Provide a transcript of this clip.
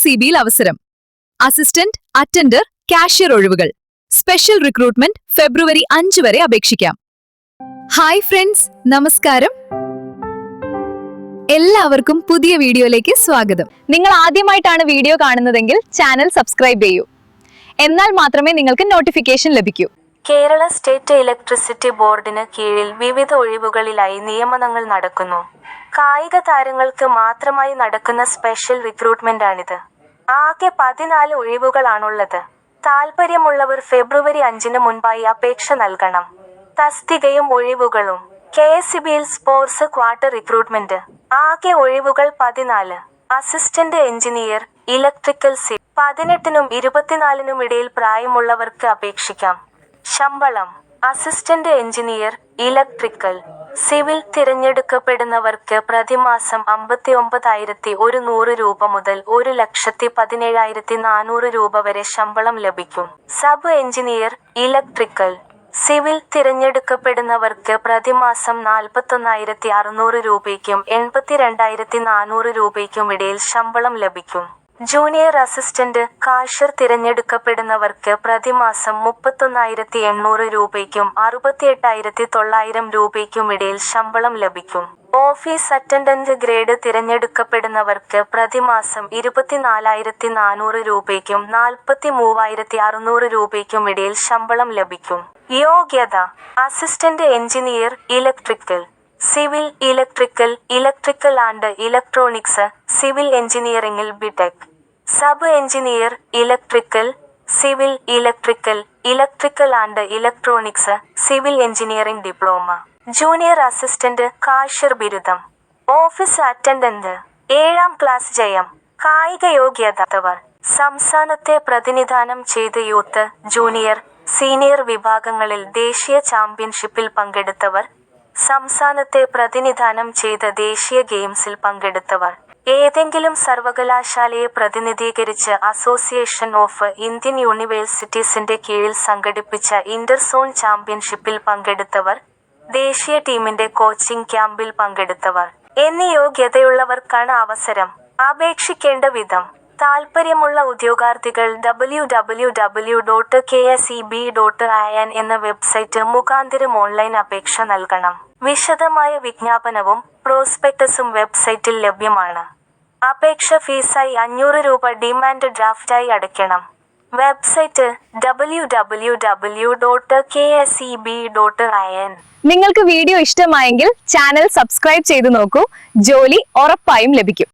KSEBയിൽ അവസരം. Assistant, attender, cashier ഒഴിവുകൾ. Special recruitment ഫെബ്രുവരി 5 വരെ അപേക്ഷിക്കാം. ഹായ് ഫ്രണ്ട്സ്, നമസ്കാരം. എല്ലാവർക്കും പുതിയ വീഡിയോയിലേക്ക് സ്വാഗതം. നിങ്ങൾ ആദ്യമായിട്ടാണ് വീഡിയോ കാണുന്നതെങ്കിൽ ചാനൽ സബ്സ്ക്രൈബ് ചെയ്യൂ. എന്നാൽ മാത്രമേ നിങ്ങൾക്ക് നോട്ടിഫിക്കേഷൻ ലഭിക്കൂ. കേരള സ്റ്റേറ്റ് ഇലക്ട്രിസിറ്റി ബോർഡിന് കീഴിൽ വിവിധ ഒഴിവുകളിലായി നിയമനങ്ങൾ നടക്കുന്നു. കായിക താരങ്ങൾക്ക് മാത്രമായി നടക്കുന്ന സ്പെഷ്യൽ റിക്രൂട്ട്മെന്റാണിത്. ആകെ 14 ഒഴിവുകളാണുള്ളത്. താൽപ്പര്യമുള്ളവർ ഫെബ്രുവരി 5 മുൻപായി അപേക്ഷ നൽകണം. തസ്തികയും ഒഴിവുകളും. KSEBയിൽ സ്പോർട്സ് ക്വാർട്ടർ റിക്രൂട്ട്മെന്റ്. ആകെ ഒഴിവുകൾ 14. Assistant engineer, electrical civil. 18-നും 24-നും ഇടയിൽ പ്രായമുള്ളവർക്ക് അപേക്ഷിക്കാം. ശമ്പളം: അസിസ്റ്റന്റ് എഞ്ചിനീയർ, ഇലക്ട്രിക്കൽ, സിവിൽ തിരഞ്ഞെടുക്കപ്പെടുന്നവർക്ക് പ്രതിമാസം 59,100 രൂപ മുതൽ 1,17,400 രൂപ വരെ ശമ്പളം ലഭിക്കും. സബ് എഞ്ചിനീയർ, ഇലക്ട്രിക്കൽ, സിവിൽ തിരഞ്ഞെടുക്കപ്പെടുന്നവർക്ക് പ്രതിമാസം 41,600 രൂപയ്ക്കും 82,400 രൂപയ്ക്കും ഇടയിൽ ശമ്പളം ലഭിക്കും. ജൂനിയർ അസിസ്റ്റന്റ്, കാഷ്യർ തിരഞ്ഞെടുക്കപ്പെടുന്നവർക്ക് പ്രതിമാസം 31,800 രൂപയ്ക്കും 68,900 രൂപയ്ക്കും ഇടയിൽ ശമ്പളം ലഭിക്കും. ഓഫീസ് അറ്റൻഡന്റ് ഗ്രേഡ് തിരഞ്ഞെടുക്കപ്പെടുന്നവർക്ക് പ്രതിമാസം 24,400 രൂപയ്ക്കും 43,600 രൂപയ്ക്കും ഇടയിൽ ശമ്പളം ലഭിക്കും. യോഗ്യത: assistant engineer, electrical, civil electrical, electrical and electronics, civil എഞ്ചിനീയറിംഗിൽ BTech. Sub engineer, electrical, civil electrical, electrical and electronics, civil engineering diploma. Junior assistant, cashier ബിരുദം. Office attendant. 7ാം ക്ലാസ് ജയം. കായിക യോഗ്യതവർ: സംസ്ഥാനത്തെ പ്രതിനിധാനം ചെയ്ത് യൂത്ത്, ജൂനിയർ, സീനിയർ വിഭാഗങ്ങളിൽ ദേശീയ ചാമ്പ്യൻഷിപ്പിൽ പങ്കെടുത്തവർ. സംസ്ഥാനത്തെ പ്രതിനിധാനം ചെയ്ത ദേശീയ ഗെയിംസിൽ പങ്കെടുത്തവർ. ഏതെങ്കിലും സർവകലാശാലയെ പ്രതിനിധീകരിച്ച് അസോസിയേഷൻ ഓഫ് ഇന്ത്യൻ യൂണിവേഴ്സിറ്റീസിന്റെ കീഴിൽ സംഘടിപ്പിച്ച ഇന്റർസോൺ ചാമ്പ്യൻഷിപ്പിൽ പങ്കെടുത്തവർ. ദേശീയ ടീമിന്റെ കോച്ചിംഗ് ക്യാമ്പിൽ പങ്കെടുത്തവർ എന്നീ യോഗ്യതയുള്ളവർക്കാണ് അവസരം. അപേക്ഷിക്കേണ്ട വിധം: താൽപ്പര്യമുള്ള ഉദ്യോഗാർത്ഥികൾ www.kseb.in എന്ന വെബ്സൈറ്റ് മുഖാന്തിരം ഓൺലൈൻ അപേക്ഷ നൽകണം. വിശദമായ വിജ്ഞാപനവും പ്രോസ്പെക്ടസും വെബ്സൈറ്റിൽ ലഭ്യമാണ്. അപേക്ഷ ഫീസായി 500 രൂപ ഡിമാൻഡ് ഡ്രാഫ്റ്റായി അടയ്ക്കണം. Website www.kseb.in. നിങ്ങൾക്ക് വീഡിയോ ഇഷ്ടമായെങ്കിൽ ചാനൽ സബ്സ്ക്രൈബ് ചെയ്തു നോക്കൂ. ജോലി ഉറപ്പായും ലഭിക്കും.